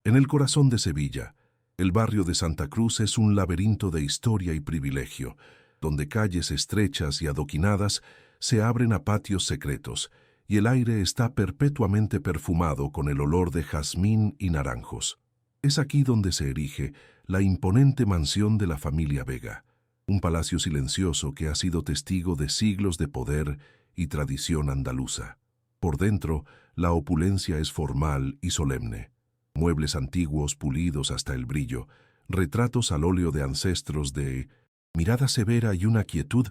En el corazón de Sevilla, el barrio de Santa Cruz es un laberinto de historia y privilegio, donde calles estrechas y adoquinadas se abren a patios secretos, y el aire está perpetuamente perfumado con el olor de jazmín y naranjos. Es aquí donde se erige la imponente mansión de la familia Vega, un palacio silencioso que ha sido testigo de siglos de poder y tradición andaluza. Por dentro, la opulencia es formal y solemne. Muebles antiguos pulidos hasta el brillo, retratos al óleo de ancestros de mirada severa y una quietud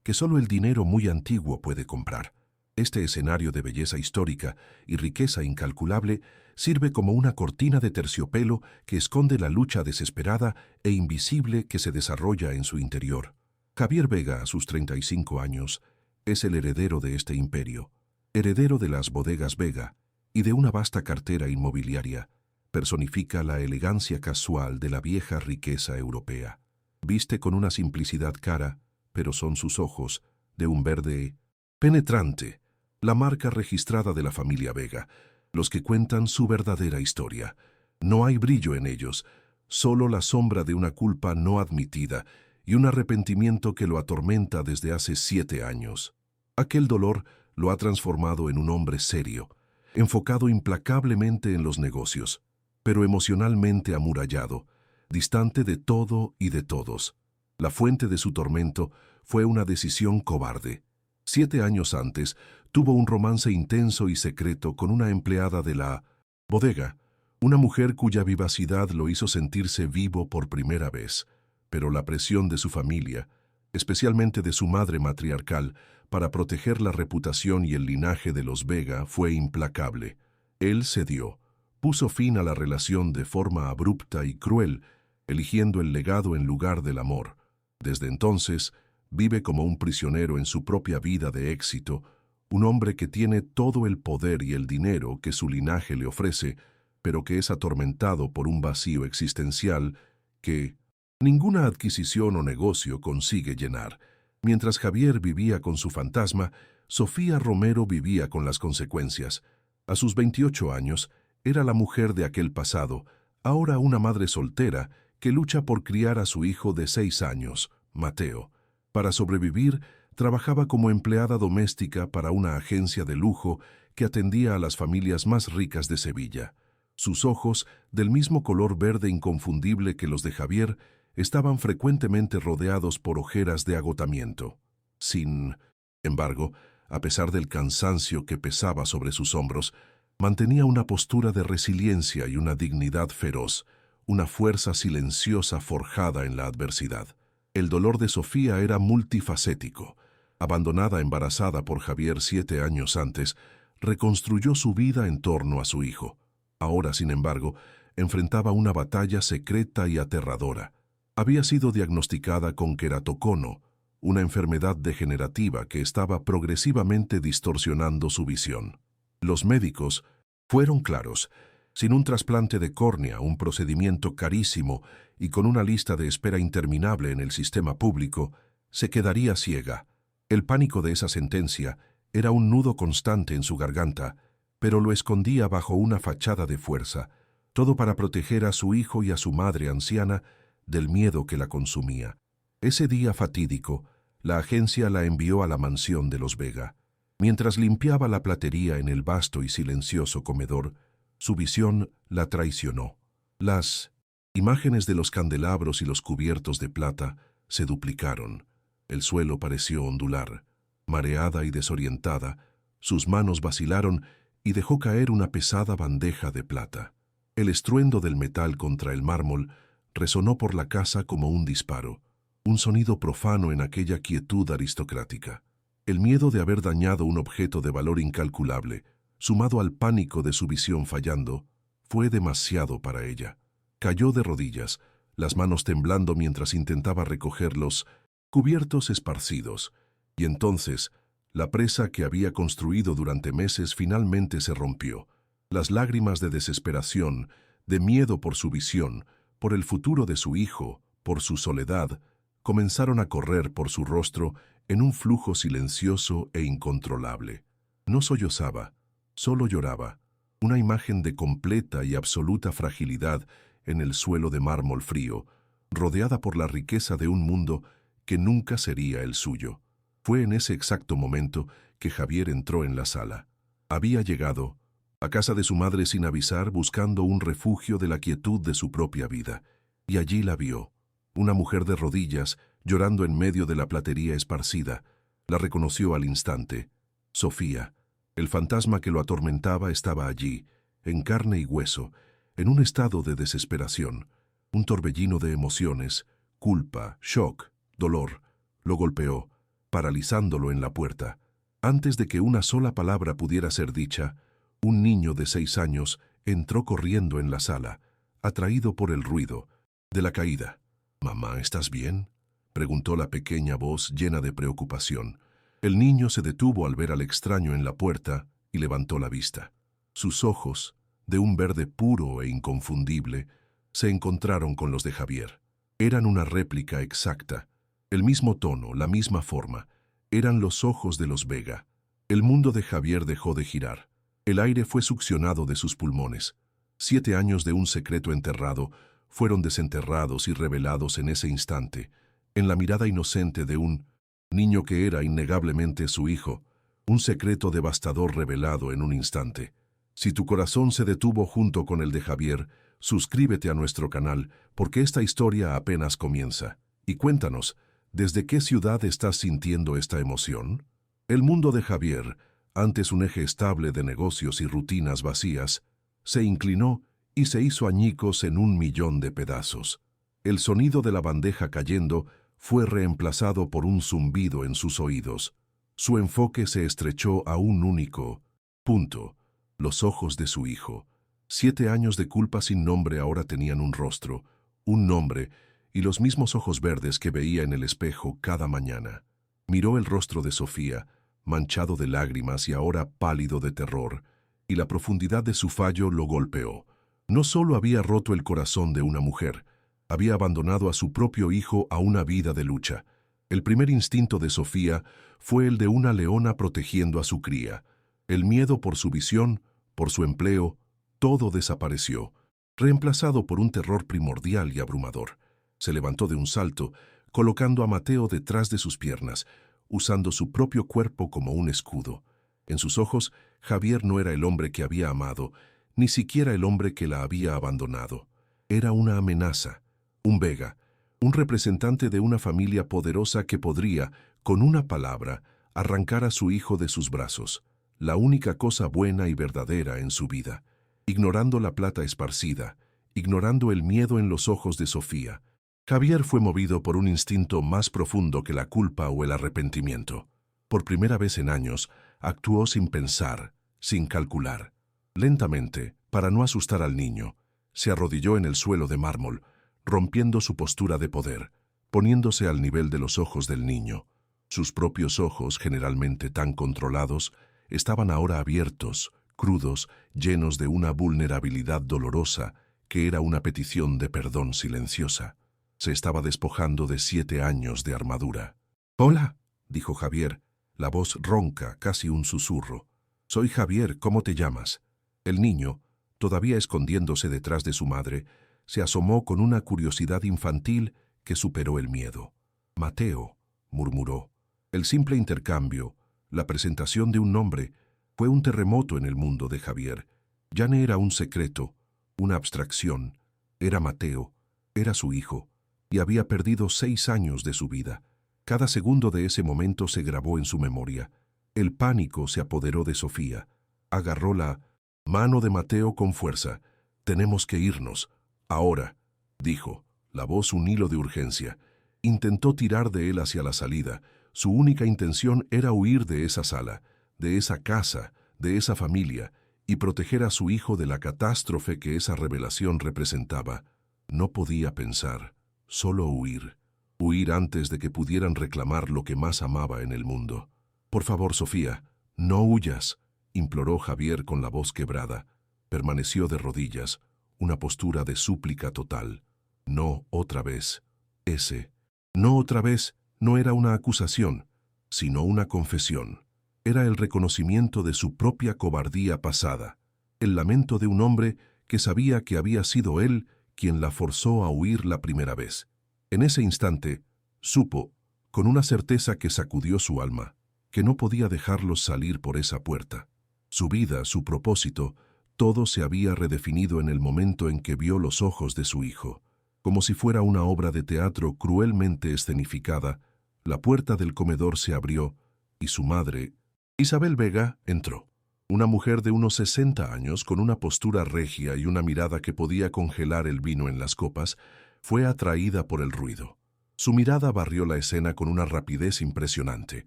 que solo el dinero muy antiguo puede comprar. Este escenario de belleza histórica y riqueza incalculable sirve como una cortina de terciopelo que esconde la lucha desesperada e invisible que se desarrolla en su interior. Javier Vega, a sus 35 años, es el heredero de este imperio, heredero de las bodegas Vega y de una vasta cartera inmobiliaria. Personifica la elegancia casual de la vieja riqueza europea. Viste con una simplicidad cara, pero son sus ojos, de un verde penetrante, la marca registrada de la familia Vega, los que cuentan su verdadera historia. No hay brillo en ellos, solo la sombra de una culpa no admitida y un arrepentimiento que lo atormenta desde hace 7 años. Aquel dolor lo ha transformado en un hombre serio, enfocado implacablemente en los negocios, pero emocionalmente amurallado, distante de todo y de todos. La fuente de su tormento fue una decisión cobarde. 7 años antes, tuvo un romance intenso y secreto con una empleada de la bodega, una mujer cuya vivacidad lo hizo sentirse vivo por primera vez, pero la presión de su familia, especialmente de su madre matriarcal, para proteger la reputación y el linaje de los Vega fue implacable. Él cedió. Puso fin a la relación de forma abrupta y cruel, eligiendo el legado en lugar del amor. Desde entonces, vive como un prisionero en su propia vida de éxito, un hombre que tiene todo el poder y el dinero que su linaje le ofrece, pero que es atormentado por un vacío existencial que ninguna adquisición o negocio consigue llenar. Mientras Javier vivía con su fantasma, Sofía Romero vivía con las consecuencias. A sus 28 años, era la mujer de aquel pasado, ahora una madre soltera que lucha por criar a su hijo de 6 años, Mateo. Para sobrevivir, trabajaba como empleada doméstica para una agencia de lujo que atendía a las familias más ricas de Sevilla. Sus ojos, del mismo color verde inconfundible que los de Javier, estaban frecuentemente rodeados por ojeras de agotamiento. Sin embargo, a pesar del cansancio que pesaba sobre sus hombros, mantenía una postura de resiliencia y una dignidad feroz, una fuerza silenciosa forjada en la adversidad. El dolor de Sofía era multifacético. Abandonada embarazada por Javier 7 años antes, reconstruyó su vida en torno a su hijo. Ahora, sin embargo, enfrentaba una batalla secreta y aterradora. Había sido diagnosticada con queratocono, una enfermedad degenerativa que estaba progresivamente distorsionando su visión. Los médicos fueron claros. Sin un trasplante de córnea, un procedimiento carísimo y con una lista de espera interminable en el sistema público, se quedaría ciega. El pánico de esa sentencia era un nudo constante en su garganta, pero lo escondía bajo una fachada de fuerza, todo para proteger a su hijo y a su madre anciana del miedo que la consumía. Ese día fatídico, la agencia la envió a la mansión de los Vega. Mientras limpiaba la platería en el vasto y silencioso comedor, su visión la traicionó. Las imágenes de los candelabros y los cubiertos de plata se duplicaron. El suelo pareció ondular. Mareada y desorientada, sus manos vacilaron y dejó caer una pesada bandeja de plata. El estruendo del metal contra el mármol resonó por la casa como un disparo, un sonido profano en aquella quietud aristocrática. El miedo de haber dañado un objeto de valor incalculable, sumado al pánico de su visión fallando, fue demasiado para ella. Cayó de rodillas, las manos temblando mientras intentaba recoger los cubiertos esparcidos, y entonces la presa que había construido durante meses finalmente se rompió. Las lágrimas de desesperación, de miedo por su visión, por el futuro de su hijo, por su soledad, comenzaron a correr por su rostro en un flujo silencioso e incontrolable. No sollozaba, solo lloraba, una imagen de completa y absoluta fragilidad en el suelo de mármol frío, rodeada por la riqueza de un mundo que nunca sería el suyo. Fue en ese exacto momento que Javier entró en la sala. Había llegado a casa de su madre sin avisar, buscando un refugio de la quietud de su propia vida. Y allí la vio, una mujer de rodillas, llorando en medio de la platería esparcida. La reconoció al instante. Sofía. El fantasma que lo atormentaba estaba allí, en carne y hueso, en un estado de desesperación, un torbellino de emociones, culpa, shock, dolor. Lo golpeó, paralizándolo en la puerta. Antes de que una sola palabra pudiera ser dicha, un niño de 6 años entró corriendo en la sala, atraído por el ruido de la caída. «Mamá, ¿estás bien?», preguntó la pequeña voz llena de preocupación. El niño se detuvo al ver al extraño en la puerta y levantó la vista. Sus ojos, de un verde puro e inconfundible, se encontraron con los de Javier. Eran una réplica exacta, el mismo tono, la misma forma. Eran los ojos de los Vega. El mundo de Javier dejó de girar. El aire fue succionado de sus pulmones. 7 años de un secreto enterrado fueron desenterrados y revelados en ese instante, en la mirada inocente de un niño que era innegablemente su hijo, un secreto devastador revelado en un instante. Si tu corazón se detuvo junto con el de Javier, suscríbete a nuestro canal, porque esta historia apenas comienza. Y cuéntanos, ¿desde qué ciudad estás sintiendo esta emoción? El mundo de Javier, antes un eje estable de negocios y rutinas vacías, se inclinó y se hizo añicos en 1.000.000 de pedazos. El sonido de la bandeja cayendo fue reemplazado por un zumbido en sus oídos. Su enfoque se estrechó a un único punto: los ojos de su hijo. 7 años de culpa sin nombre ahora tenían un rostro, un nombre y los mismos ojos verdes que veía en el espejo cada mañana. Miró el rostro de Sofía, manchado de lágrimas y ahora pálido de terror, y la profundidad de su fallo lo golpeó. No solo había roto el corazón de una mujer, había abandonado a su propio hijo a una vida de lucha. El primer instinto de Sofía fue el de una leona protegiendo a su cría. El miedo por su visión, por su empleo, todo desapareció, reemplazado por un terror primordial y abrumador. Se levantó de un salto, colocando a Mateo detrás de sus piernas, usando su propio cuerpo como un escudo. En sus ojos, Javier no era el hombre que había amado, ni siquiera el hombre que la había abandonado. Era una amenaza, un Vega, un representante de una familia poderosa que podría, con una palabra, arrancar a su hijo de sus brazos, la única cosa buena y verdadera en su vida. Ignorando la plata esparcida, ignorando el miedo en los ojos de Sofía, Javier fue movido por un instinto más profundo que la culpa o el arrepentimiento. Por primera vez en años, actuó sin pensar, sin calcular. Lentamente, para no asustar al niño, se arrodilló en el suelo de mármol, rompiendo su postura de poder, poniéndose al nivel de los ojos del niño. Sus propios ojos, generalmente tan controlados, estaban ahora abiertos, crudos, llenos de una vulnerabilidad dolorosa que era una petición de perdón silenciosa. Se estaba despojando de 7 años de armadura. «Hola», dijo Javier, la voz ronca, casi un susurro. «Soy Javier, ¿cómo te llamas?» El niño, todavía escondiéndose detrás de su madre, se asomó con una curiosidad infantil que superó el miedo. «Mateo», murmuró. El simple intercambio, la presentación de un nombre, fue un terremoto en el mundo de Javier. Ya no era un secreto, una abstracción. Era Mateo, era su hijo, y había perdido 6 años de su vida. Cada segundo de ese momento se grabó en su memoria. El pánico se apoderó de Sofía. Agarró la mano de Mateo con fuerza. «Tenemos que irnos. Ahora», dijo, la voz un hilo de urgencia. Intentó tirar de él hacia la salida. Su única intención era huir de esa sala, de esa casa, de esa familia, y proteger a su hijo de la catástrofe que esa revelación representaba. No podía pensar, solo huir. Huir antes de que pudieran reclamar lo que más amaba en el mundo. «Por favor, Sofía, no huyas», imploró Javier con la voz quebrada. Permaneció de rodillas, una postura de súplica total. «No otra vez». Ese «no otra vez» no era una acusación, sino una confesión. Era el reconocimiento de su propia cobardía pasada. el lamento de un hombre que sabía que había sido él quien la forzó a huir la primera vez. En ese instante, supo, con una certeza que sacudió su alma, que no podía dejarlos salir por esa puerta. Su vida, su propósito, todo se había redefinido en el momento en que vio los ojos de su hijo. Como si fuera una obra de teatro cruelmente escenificada, la puerta del comedor se abrió y su madre, Isabel Vega, entró. Una mujer de unos 60 años, con una postura regia y una mirada que podía congelar el vino en las copas, fue atraída por el ruido. Su mirada barrió la escena con una rapidez impresionante.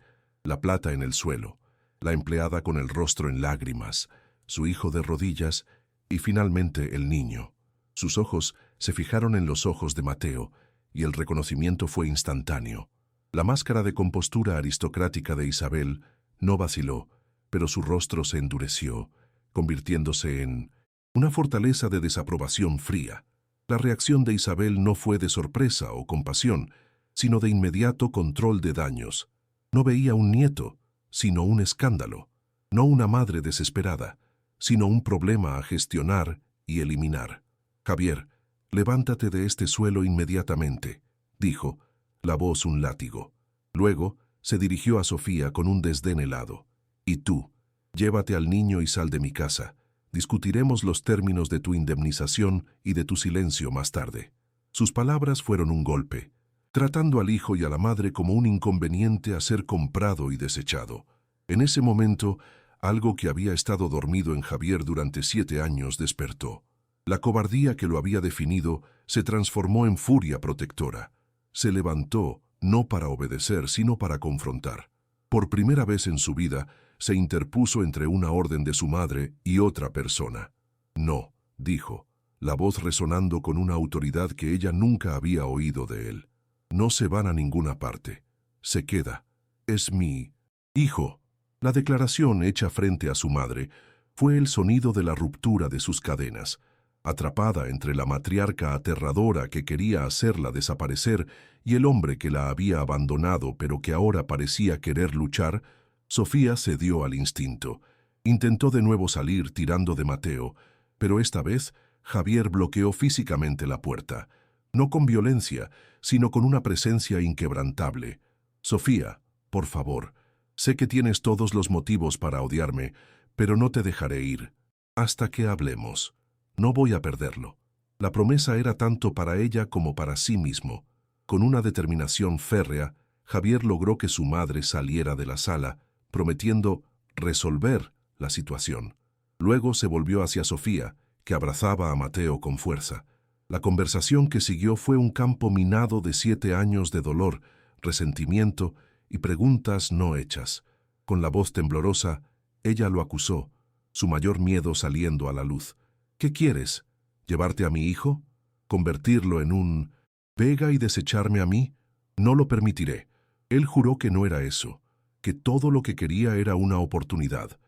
La plata en el suelo, la empleada con el rostro en lágrimas, su hijo de rodillas y finalmente el niño. Sus ojos se fijaron en los ojos de Mateo y el reconocimiento fue instantáneo. La máscara de compostura aristocrática de Isabel no vaciló, pero su rostro se endureció, convirtiéndose en una fortaleza de desaprobación fría. La reacción de Isabel no fue de sorpresa o compasión, sino de inmediato control de daños. No veía un nieto, sino un escándalo. No una madre desesperada, sino un problema a gestionar y eliminar. «Javier, levántate de este suelo inmediatamente», dijo, la voz un látigo. Luego se dirigió a Sofía con un desdén helado. «Y tú, llévate al niño y sal de mi casa. Discutiremos los términos de tu indemnización y de tu silencio más tarde». Sus palabras fueron un golpe, tratando al hijo y a la madre como un inconveniente a ser comprado y desechado. En ese momento, algo que había estado dormido en Javier durante 7 años despertó. La cobardía que lo había definido se transformó en furia protectora. Se levantó, no para obedecer, sino para confrontar. Por primera vez en su vida, se interpuso entre una orden de su madre y otra persona. «No», dijo, la voz resonando con una autoridad que ella nunca había oído de él. «No se van a ninguna parte. Se queda. Es mi hijo». La declaración hecha frente a su madre fue el sonido de la ruptura de sus cadenas. Atrapada entre la matriarca aterradora que quería hacerla desaparecer y el hombre que la había abandonado pero que ahora parecía querer luchar, Sofía cedió al instinto. Intentó de nuevo salir tirando de Mateo, pero esta vez Javier bloqueó físicamente la puerta, no con violencia, sino con una presencia inquebrantable. «Sofía, por favor, sé que tienes todos los motivos para odiarme, pero no te dejaré ir, hasta que hablemos. No voy a perderlo». La promesa era tanto para ella como para sí mismo. Con una determinación férrea, Javier logró que su madre saliera de la sala, prometiendo resolver la situación. Luego se volvió hacia Sofía, que abrazaba a Mateo con fuerza. La conversación que siguió fue un campo minado de 7 años de dolor, resentimiento y preguntas no hechas. Con la voz temblorosa, ella lo acusó, su mayor miedo saliendo a la luz. «¿Qué quieres? ¿Llevarte a mi hijo? ¿Convertirlo en un Vega y desecharme a mí? No lo permitiré». Él juró que no era eso, que todo lo que quería era una oportunidad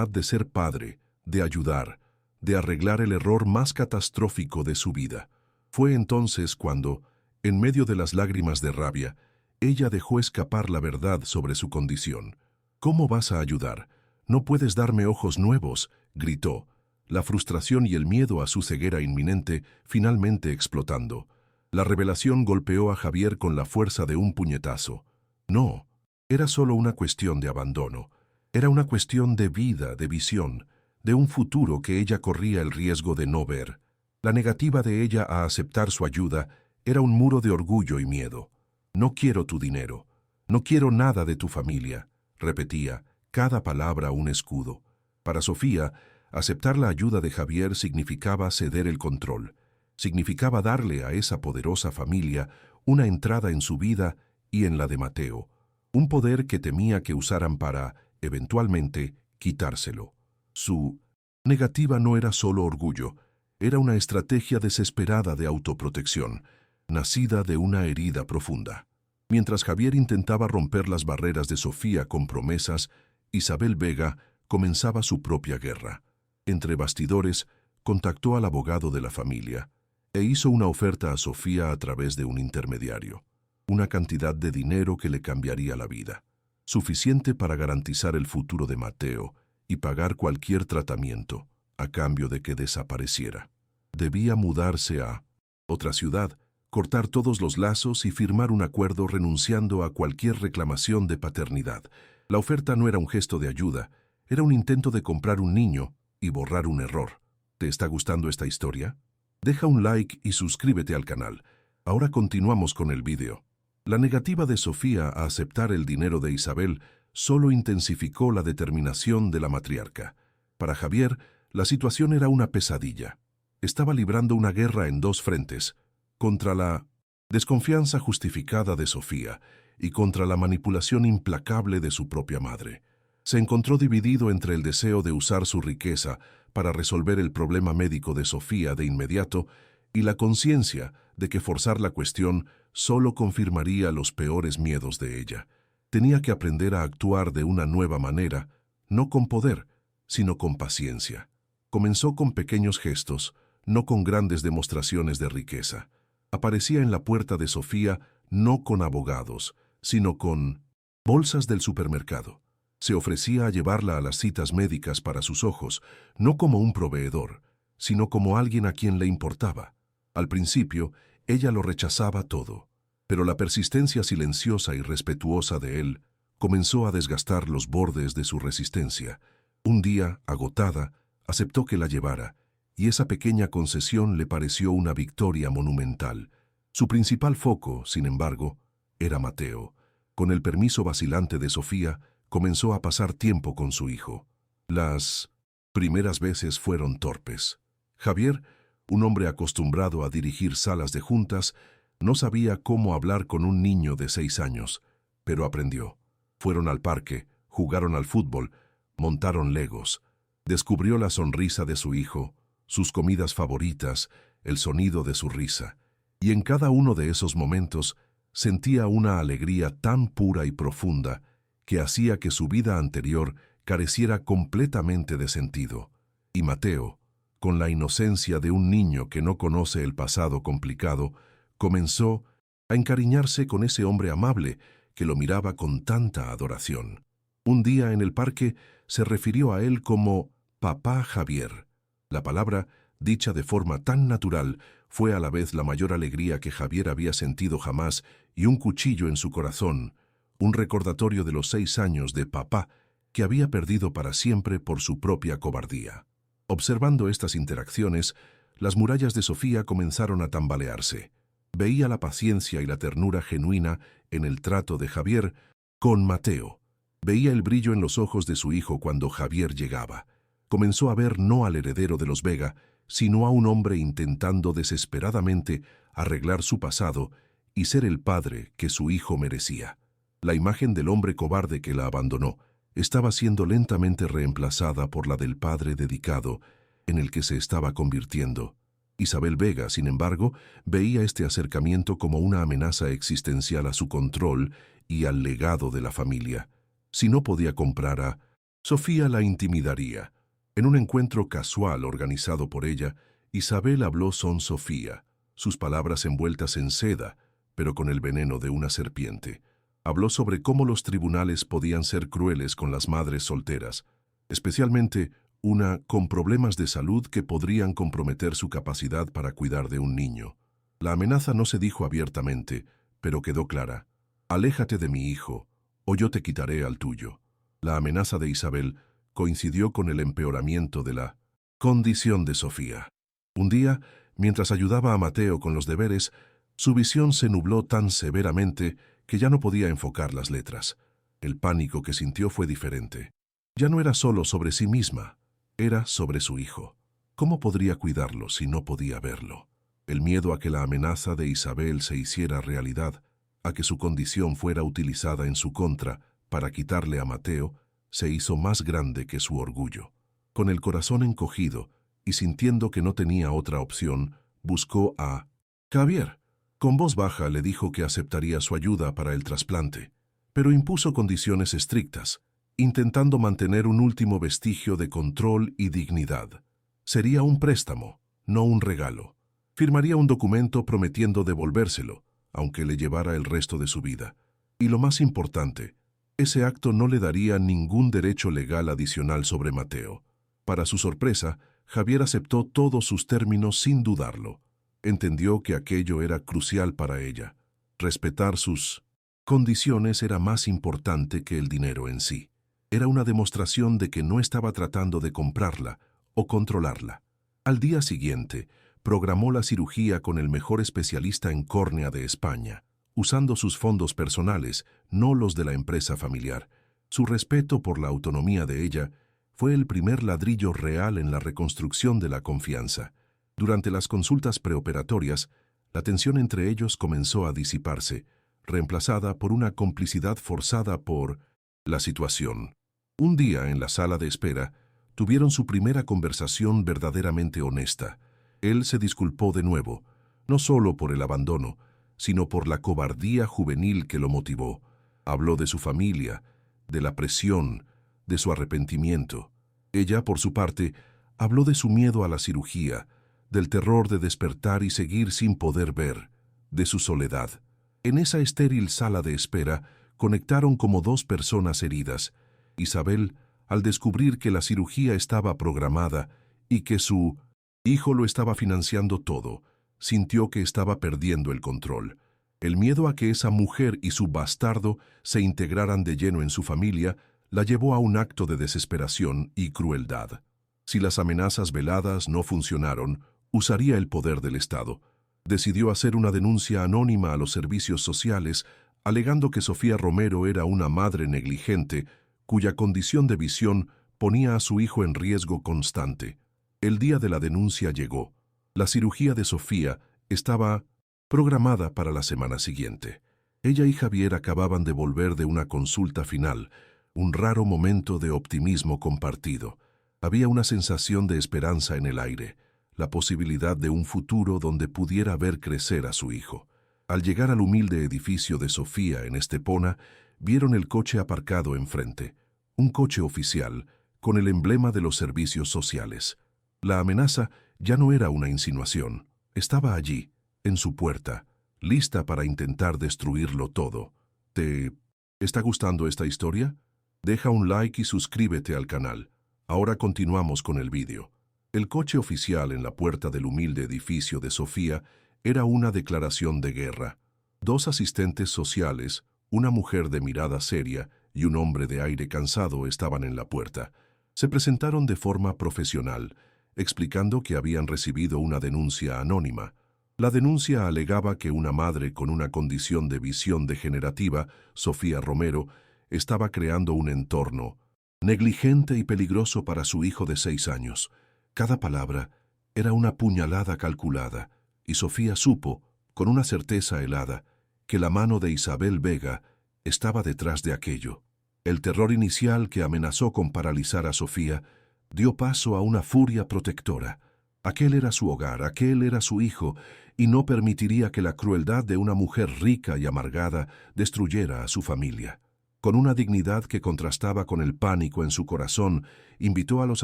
de ser padre, de ayudar, de arreglar el error más catastrófico de su vida. Fue entonces cuando, en medio de las lágrimas de rabia, ella dejó escapar la verdad sobre su condición. «¿Cómo vas a ayudar? No puedes darme ojos nuevos», gritó, la frustración y el miedo a su ceguera inminente finalmente explotando. La revelación golpeó a Javier con la fuerza de un puñetazo. No, era solo una cuestión de abandono. Era una cuestión de vida, de visión, de un futuro que ella corría el riesgo de no ver. La negativa de ella a aceptar su ayuda era un muro de orgullo y miedo. «No quiero tu dinero. No quiero nada de tu familia», repetía, cada palabra un escudo. Para Sofía, aceptar la ayuda de Javier significaba ceder el control. Significaba darle a esa poderosa familia una entrada en su vida y en la de Mateo, un poder que temía que usaran para, eventualmente, quitárselo. Su negativa no era solo orgullo, era una estrategia desesperada de autoprotección, nacida de una herida profunda. Mientras Javier intentaba romper las barreras de Sofía con promesas, Isabel Vega comenzaba su propia guerra. Entre bastidores, contactó al abogado de la familia e hizo una oferta a Sofía a través de un intermediario. Una cantidad de dinero que le cambiaría la vida, suficiente para garantizar el futuro de Mateo y pagar cualquier tratamiento a cambio de que desapareciera. Debía mudarse a otra ciudad, cortar todos los lazos y firmar un acuerdo renunciando a cualquier reclamación de paternidad. La oferta no era un gesto de ayuda, era un intento de comprar un niño y borrar un error. ¿Te está gustando esta historia? Deja un like y suscríbete al canal. Ahora continuamos con el vídeo. La negativa de Sofía a aceptar el dinero de Isabel solo intensificó la determinación de la matriarca. Para Javier, la situación era una pesadilla. Estaba librando una guerra en dos frentes, contra la desconfianza justificada de Sofía y contra la manipulación implacable de su propia madre. Se encontró dividido entre el deseo de usar su riqueza para resolver el problema médico de Sofía de inmediato y la conciencia de que forzar la cuestión solo confirmaría los peores miedos de ella. Tenía que aprender a actuar de una nueva manera, no con poder, sino con paciencia. Comenzó con pequeños gestos, no con grandes demostraciones de riqueza. Aparecía en la puerta de Sofía no con abogados, sino con bolsas del supermercado. Se ofrecía a llevarla a las citas médicas para sus ojos, no como un proveedor, sino como alguien a quien le importaba. Al principio, ella lo rechazaba todo, pero la persistencia silenciosa y respetuosa de él comenzó a desgastar los bordes de su resistencia. Un día, agotada, aceptó que la llevara, y esa pequeña concesión le pareció una victoria monumental. Su principal foco, sin embargo, era Mateo. Con el permiso vacilante de Sofía, comenzó a pasar tiempo con su hijo. Las primeras veces fueron torpes. Javier, un hombre acostumbrado a dirigir salas de juntas, no sabía cómo hablar con un niño de 6 años, pero aprendió. Fueron al parque, jugaron al fútbol, montaron legos. Descubrió la sonrisa de su hijo, sus comidas favoritas, el sonido de su risa. Y en cada uno de esos momentos sentía una alegría tan pura y profunda que hacía que su vida anterior careciera completamente de sentido. Y Mateo, con la inocencia de un niño que no conoce el pasado complicado, comenzó a encariñarse con ese hombre amable que lo miraba con tanta adoración. Un día en el parque se refirió a él como Papá Javier. La palabra, dicha de forma tan natural, fue a la vez la mayor alegría que Javier había sentido jamás y un cuchillo en su corazón, un recordatorio de los 6 años de papá que había perdido para siempre por su propia cobardía. Observando estas interacciones, las murallas de Sofía comenzaron a tambalearse. Veía la paciencia y la ternura genuina en el trato de Javier con Mateo. Veía el brillo en los ojos de su hijo cuando Javier llegaba. Comenzó a ver no al heredero de los Vega, sino a un hombre intentando desesperadamente arreglar su pasado y ser el padre que su hijo merecía. La imagen del hombre cobarde que la abandonó estaba siendo lentamente reemplazada por la del padre dedicado en el que se estaba convirtiendo. Isabel Vega, sin embargo, veía este acercamiento como una amenaza existencial a su control y al legado de la familia. Si no podía comprar a Sofía, la intimidaría. En un encuentro casual organizado por ella, Isabel habló son Sofía, sus palabras envueltas en seda, pero con el veneno de una serpiente. Habló sobre cómo los tribunales podían ser crueles con las madres solteras, especialmente una con problemas de salud que podrían comprometer su capacidad para cuidar de un niño. La amenaza no se dijo abiertamente, pero quedó clara. Aléjate de mi hijo, o yo te quitaré al tuyo. La amenaza de Isabel coincidió con el empeoramiento de la condición de Sofía. Un día, mientras ayudaba a Mateo con los deberes, su visión se nubló tan severamente que ya no podía enfocar las letras. El pánico que sintió fue diferente. Ya no era solo sobre sí misma, era sobre su hijo. ¿Cómo podría cuidarlo si no podía verlo? El miedo a que la amenaza de Isabel se hiciera realidad, a que su condición fuera utilizada en su contra para quitarle a Mateo, se hizo más grande que su orgullo. Con el corazón encogido y sintiendo que no tenía otra opción, buscó a Javier. Con voz baja le dijo que aceptaría su ayuda para el trasplante, pero impuso condiciones estrictas, intentando mantener un último vestigio de control y dignidad. Sería un préstamo, no un regalo. Firmaría un documento prometiendo devolvérselo, aunque le llevara el resto de su vida. Y lo más importante, Ese acto no le daría ningún derecho legal adicional sobre Mateo. Para su sorpresa, Javier aceptó todos sus términos sin dudarlo. Entendió que aquello era crucial para ella. Respetar sus condiciones era más importante que el dinero en sí. Era una demostración de que no estaba tratando de comprarla o controlarla. Al día siguiente, programó la cirugía con el mejor especialista en córnea de España, usando sus fondos personales, no los de la empresa familiar. Su respeto por la autonomía de ella fue el primer ladrillo real en la reconstrucción de la confianza. Durante las consultas preoperatorias, la tensión entre ellos comenzó a disiparse, reemplazada por una complicidad forzada por la situación. Un día, en la sala de espera, tuvieron su primera conversación verdaderamente honesta. Él se disculpó de nuevo, no solo por el abandono, sino por la cobardía juvenil que lo motivó. Habló de su familia, de la presión, de su arrepentimiento. Ella, por su parte, habló de su miedo a la cirugía, del terror de despertar y seguir sin poder ver, de su soledad. En esa estéril sala de espera, conectaron como dos personas heridas. Isabel, al descubrir que la cirugía estaba programada y que su hijo lo estaba financiando todo, sintió que estaba perdiendo el control. El miedo a que esa mujer y su bastardo se integraran de lleno en su familia la llevó a un acto de desesperación y crueldad. Si las amenazas veladas no funcionaron, usaría el poder del Estado. Decidió hacer una denuncia anónima a los servicios sociales, alegando que Sofía Romero era una madre negligente, cuya condición de visión ponía a su hijo en riesgo constante. El día de la denuncia llegó. La cirugía de Sofía estaba programada para la semana siguiente. Ella y Javier acababan de volver de una consulta final, un raro momento de optimismo compartido. Había una sensación de esperanza en el aire, la posibilidad de un futuro donde pudiera ver crecer a su hijo. Al llegar al humilde edificio de Sofía en Estepona, vieron el coche aparcado enfrente, un coche oficial, con el emblema de los servicios sociales. La amenaza ya no era una insinuación, estaba allí, en su puerta, lista para intentar destruirlo todo. ¿Te está gustando esta historia? Deja un like y suscríbete al canal. Ahora continuamos con el vídeo. El coche oficial en la puerta del humilde edificio de Sofía era una declaración de guerra. Dos asistentes sociales, una mujer de mirada seria y un hombre de aire cansado estaban en la puerta. Se presentaron de forma profesional, explicando que habían recibido una denuncia anónima. La denuncia alegaba que una madre con una condición de visión degenerativa, Sofía Romero, estaba creando un entorno negligente y peligroso para su hijo de 6 años. Cada palabra era una puñalada calculada, y Sofía supo, con una certeza helada, que la mano de Isabel Vega estaba detrás de aquello. El terror inicial que amenazó con paralizar a Sofía dio paso a una furia protectora. Aquel era su hogar, aquel era su hijo, y no permitiría que la crueldad de una mujer rica y amargada destruyera a su familia. Con una dignidad que contrastaba con el pánico en su corazón, invitó a los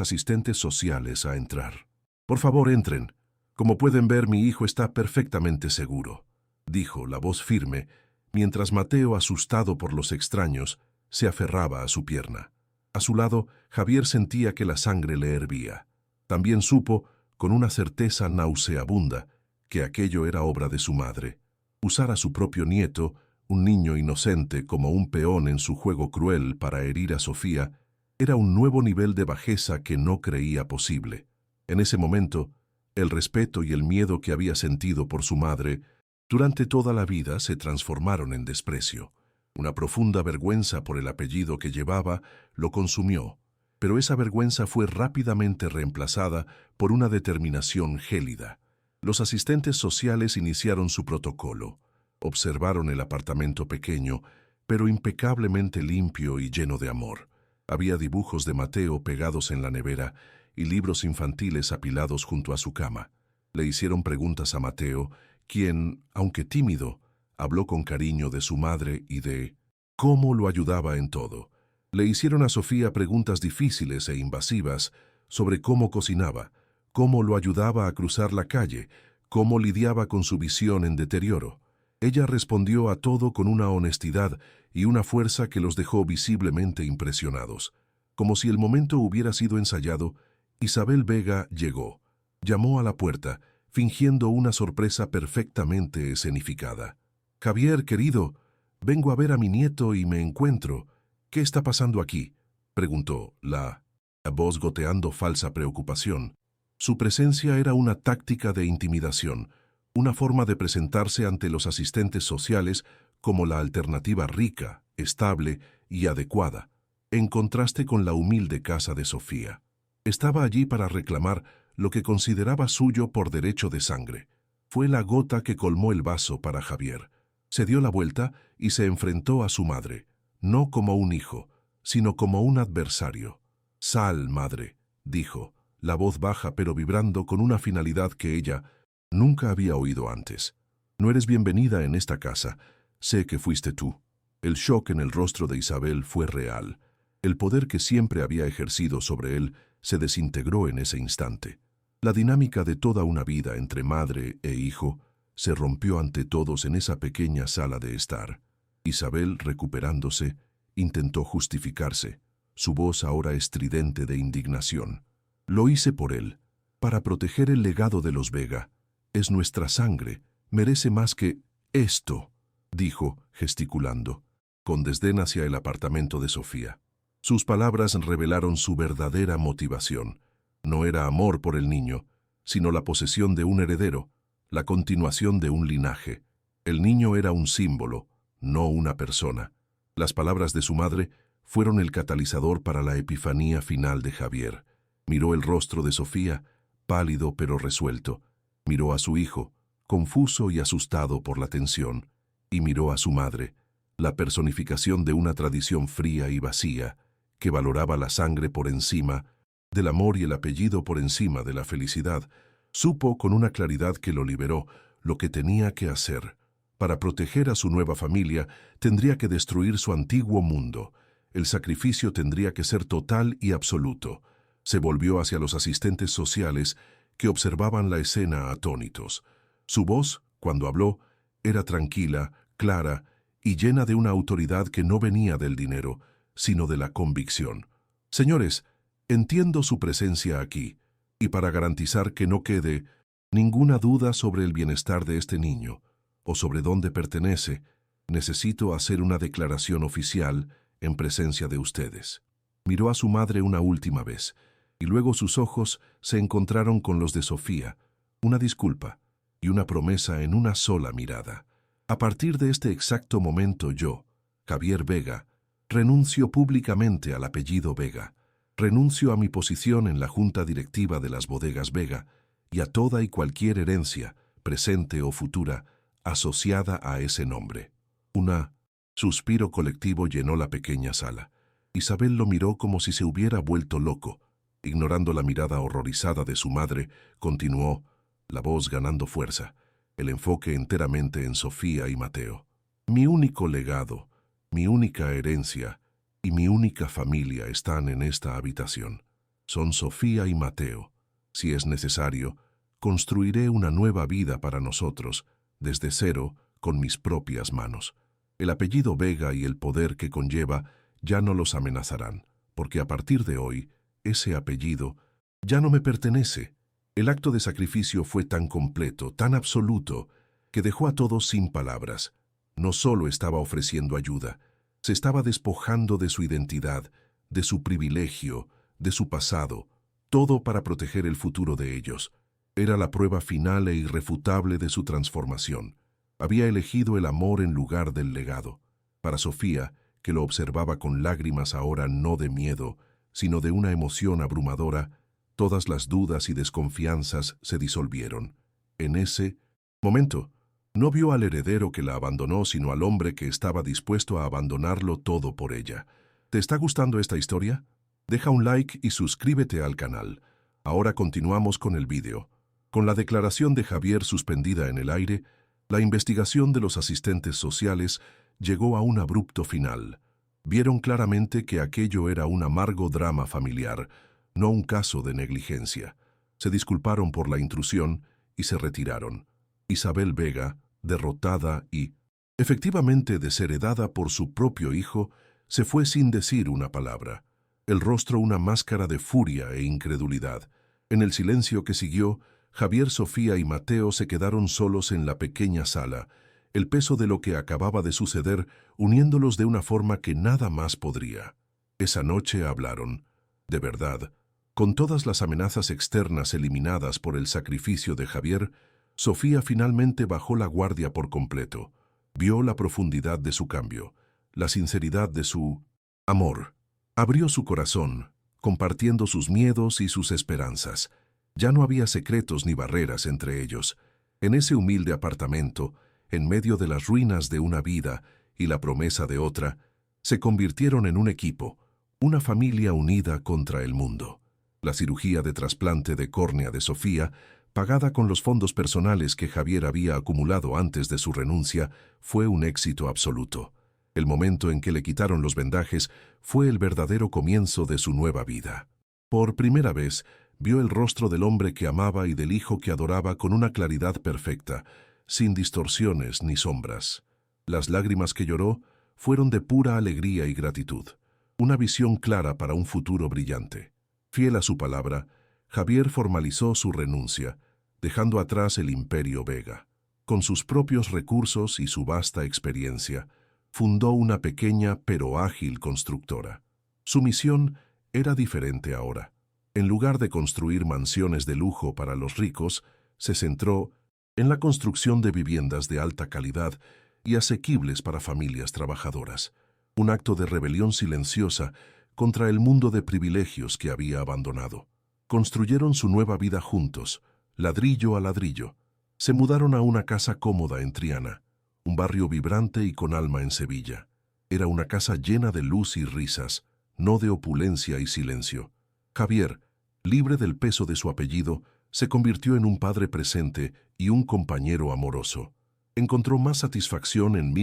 asistentes sociales a entrar. «Por favor, entren. Como pueden ver, mi hijo está perfectamente seguro», dijo la voz firme, mientras Mateo, asustado por los extraños, se aferraba a su pierna. A su lado, Javier sentía que la sangre le hervía. También supo, con una certeza nauseabunda, que aquello era obra de su madre. Usar a su propio nieto, un niño inocente, como un peón en su juego cruel para herir a Sofía, era un nuevo nivel de bajeza que no creía posible. En ese momento, el respeto y el miedo que había sentido por su madre durante toda la vida se transformaron en desprecio. Una profunda vergüenza por el apellido que llevaba lo consumió, pero esa vergüenza fue rápidamente reemplazada por una determinación gélida. Los asistentes sociales iniciaron su protocolo. Observaron el apartamento pequeño, pero impecablemente limpio y lleno de amor. Había dibujos de Mateo pegados en la nevera y libros infantiles apilados junto a su cama. Le hicieron preguntas a Mateo, quien, aunque tímido, habló con cariño de su madre y de cómo lo ayudaba en todo. Le hicieron a Sofía preguntas difíciles e invasivas sobre cómo cocinaba, cómo lo ayudaba a cruzar la calle, cómo lidiaba con su visión en deterioro. Ella respondió a todo con una honestidad y una fuerza que los dejó visiblemente impresionados. Como si el momento hubiera sido ensayado, Isabel Vega llegó. Llamó a la puerta, fingiendo una sorpresa perfectamente escenificada. «Javier, querido, vengo a ver a mi nieto y me encuentro. ¿Qué está pasando aquí?», preguntó, la voz goteando falsa preocupación. Su presencia era una táctica de intimidación, una forma de presentarse ante los asistentes sociales como la alternativa rica, estable y adecuada, en contraste con la humilde casa de Sofía. Estaba allí para reclamar lo que consideraba suyo por derecho de sangre. Fue la gota que colmó el vaso para Javier. Se dio la vuelta y se enfrentó a su madre, no como un hijo, sino como un adversario. «Sal, madre», dijo, la voz baja pero vibrando con una finalidad que ella nunca había oído antes. «No eres bienvenida en esta casa. Sé que fuiste tú». El shock en el rostro de Isabel fue real. El poder que siempre había ejercido sobre él se desintegró en ese instante. La dinámica de toda una vida entre madre e hijo se rompió ante todos en esa pequeña sala de estar. Isabel, recuperándose, intentó justificarse, su voz ahora estridente de indignación. «Lo hice por él, para proteger el legado de los Vega. Es nuestra sangre, merece más que esto», dijo, gesticulando, con desdén hacia el apartamento de Sofía. Sus palabras revelaron su verdadera motivación. No era amor por el niño, sino la posesión de un heredero, la continuación de un linaje. El niño era un símbolo, no una persona. Las palabras de su madre fueron el catalizador para la epifanía final de Javier. Miró el rostro de Sofía, pálido pero resuelto. Miró a su hijo, confuso y asustado por la tensión, y miró a su madre, la personificación de una tradición fría y vacía, que valoraba la sangre por encima del amor y el apellido por encima de la felicidad. Supo con una claridad que lo liberó lo que tenía que hacer. Para proteger a su nueva familia, tendría que destruir su antiguo mundo. El sacrificio tendría que ser total y absoluto. Se volvió hacia los asistentes sociales que observaban la escena atónitos. Su voz, cuando habló, era tranquila, clara y llena de una autoridad que no venía del dinero, sino de la convicción. «Señores, entiendo su presencia aquí, y para garantizar que no quede ninguna duda sobre el bienestar de este niño, o sobre dónde pertenece, necesito hacer una declaración oficial en presencia de ustedes». Miró a su madre una última vez, y luego sus ojos se encontraron con los de Sofía, una disculpa y una promesa en una sola mirada. «A partir de este exacto momento yo, Javier Vega, renuncio públicamente al apellido Vega, renuncio a mi posición en la junta directiva de las bodegas Vega y a toda y cualquier herencia, presente o futura, asociada a ese nombre». Un suspiro colectivo llenó la pequeña sala. Isabel lo miró como si se hubiera vuelto loco. Ignorando la mirada horrorizada de su madre, continuó, la voz ganando fuerza, el enfoque enteramente en Sofía y Mateo. «Mi único legado, mi única herencia y mi única familia están en esta habitación. Son Sofía y Mateo. Si es necesario, construiré una nueva vida para nosotros, desde cero, con mis propias manos. El apellido Vega y el poder que conlleva ya no los amenazarán, porque a partir de hoy, ese apellido ya no me pertenece». El acto de sacrificio fue tan completo, tan absoluto, que dejó a todos sin palabras. No solo estaba ofreciendo ayuda, se estaba despojando de su identidad, de su privilegio, de su pasado, todo para proteger el futuro de ellos. Era la prueba final e irrefutable de su transformación. Había elegido el amor en lugar del legado. Para Sofía, que lo observaba con lágrimas ahora no de miedo, sino de una emoción abrumadora, todas las dudas y desconfianzas se disolvieron. En ese momento, no vio al heredero que la abandonó, sino al hombre que estaba dispuesto a abandonarlo todo por ella. ¿Te está gustando esta historia? Deja un like y suscríbete al canal. Ahora continuamos con el vídeo. Con la declaración de Javier suspendida en el aire, la investigación de los asistentes sociales llegó a un abrupto final. Vieron claramente que aquello era un amargo drama familiar, no un caso de negligencia. Se disculparon por la intrusión y se retiraron. Isabel Vega, derrotada y, efectivamente desheredada por su propio hijo, se fue sin decir una palabra, el rostro una máscara de furia e incredulidad. En el silencio que siguió, Javier, Sofía y Mateo se quedaron solos en la pequeña sala, el peso de lo que acababa de suceder uniéndolos de una forma que nada más podría. Esa noche hablaron, de verdad. Con todas las amenazas externas eliminadas por el sacrificio de Javier, Sofía finalmente bajó la guardia por completo. Vio la profundidad de su cambio, la sinceridad de su amor. Abrió su corazón, compartiendo sus miedos y sus esperanzas. Ya no había secretos ni barreras entre ellos. En ese humilde apartamento, en medio de las ruinas de una vida y la promesa de otra, se convirtieron en un equipo, una familia unida contra el mundo. La cirugía de trasplante de córnea de Sofía, pagada con los fondos personales que Javier había acumulado antes de su renuncia, fue un éxito absoluto. El momento en que le quitaron los vendajes fue el verdadero comienzo de su nueva vida. Por primera vez, vio el rostro del hombre que amaba y del hijo que adoraba con una claridad perfecta, sin distorsiones ni sombras. Las lágrimas que lloró fueron de pura alegría y gratitud, una visión clara para un futuro brillante. Fiel a su palabra, Javier formalizó su renuncia, dejando atrás el Imperio Vega. Con sus propios recursos y su vasta experiencia, fundó una pequeña pero ágil constructora. Su misión era diferente ahora. En lugar de construir mansiones de lujo para los ricos, se centró en la construcción de viviendas de alta calidad y asequibles para familias trabajadoras. Un acto de rebelión silenciosa contra el mundo de privilegios que había abandonado. Construyeron su nueva vida juntos, ladrillo a ladrillo. Se mudaron a una casa cómoda en Triana, un barrio vibrante y con alma en Sevilla. Era una casa llena de luz y risas, no de opulencia y silencio. Javier, libre del peso de su apellido, se convirtió en un padre presente y un compañero amoroso. Encontró más satisfacción en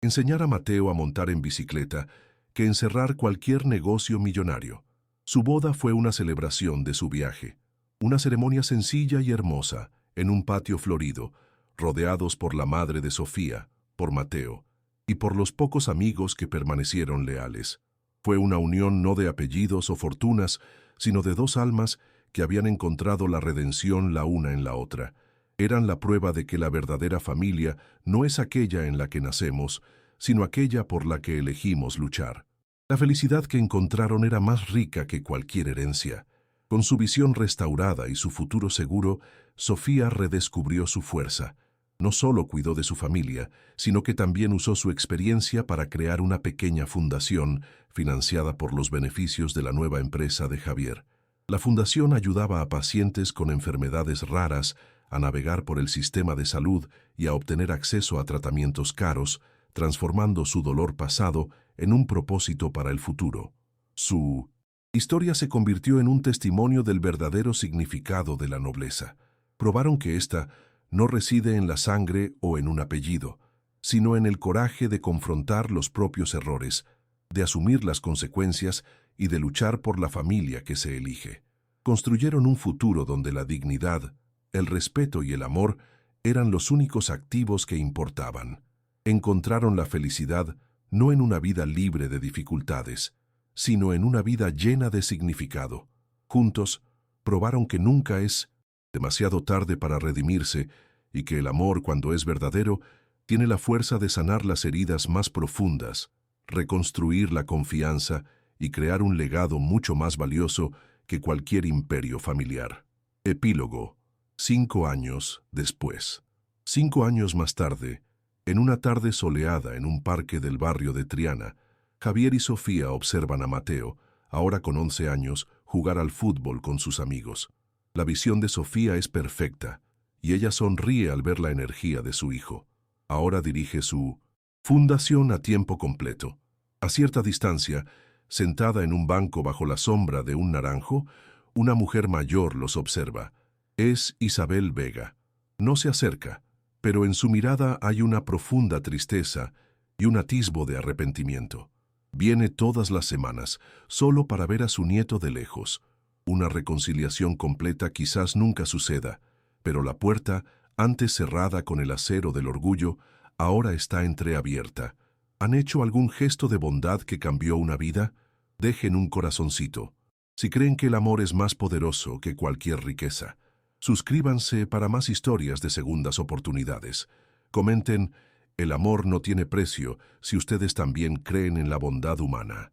enseñar a Mateo a montar en bicicleta que en cerrar cualquier negocio millonario. Su boda fue una celebración de su viaje, una ceremonia sencilla y hermosa, en un patio florido, rodeados por la madre de Sofía, por Mateo, y por los pocos amigos que permanecieron leales. Fue una unión no de apellidos o fortunas, sino de dos almas que habían encontrado la redención la una en la otra. Eran la prueba de que la verdadera familia no es aquella en la que nacemos, sino aquella por la que elegimos luchar. La felicidad que encontraron era más rica que cualquier herencia. Con su visión restaurada y su futuro seguro, Sofía redescubrió su fuerza. No solo cuidó de su familia, sino que también usó su experiencia para crear una pequeña fundación financiada por los beneficios de la nueva empresa de Javier. La fundación ayudaba a pacientes con enfermedades raras a navegar por el sistema de salud y a obtener acceso a tratamientos caros, transformando su dolor pasado en un propósito para el futuro. Su historia se convirtió en un testimonio del verdadero significado de la nobleza. Probaron que ésta no reside en la sangre o en un apellido, sino en el coraje de confrontar los propios errores, de asumir las consecuencias y de luchar por la familia que se elige. Construyeron un futuro donde la dignidad, el respeto y el amor eran los únicos activos que importaban. Encontraron la felicidad no en una vida libre de dificultades, sino en una vida llena de significado. Juntos, probaron que nunca es demasiado tarde para redimirse y que el amor, cuando es verdadero, tiene la fuerza de sanar las heridas más profundas, reconstruir la confianza y crear un legado mucho más valioso que cualquier imperio familiar. Epílogo. 5 años después. 5 años más tarde, en una tarde soleada en un parque del barrio de Triana, Javier y Sofía observan a Mateo, ahora con 11 años, jugar al fútbol con sus amigos. La visión de Sofía es perfecta, y ella sonríe al ver la energía de su hijo. Ahora dirige su fundación a tiempo completo. A cierta distancia, sentada en un banco bajo la sombra de un naranjo, una mujer mayor los observa. Es Isabel Vega. No se acerca, pero en su mirada hay una profunda tristeza y un atisbo de arrepentimiento. Viene todas las semanas, solo para ver a su nieto de lejos. Una reconciliación completa quizás nunca suceda, pero la puerta Antes cerrada con el acero del orgullo, ahora está entreabierta. ¿Han hecho algún gesto de bondad que cambió una vida? Dejen un corazoncito. Si creen que el amor es más poderoso que cualquier riqueza, suscríbanse para más historias de segundas oportunidades. Comenten, el amor no tiene precio si ustedes también creen en la bondad humana.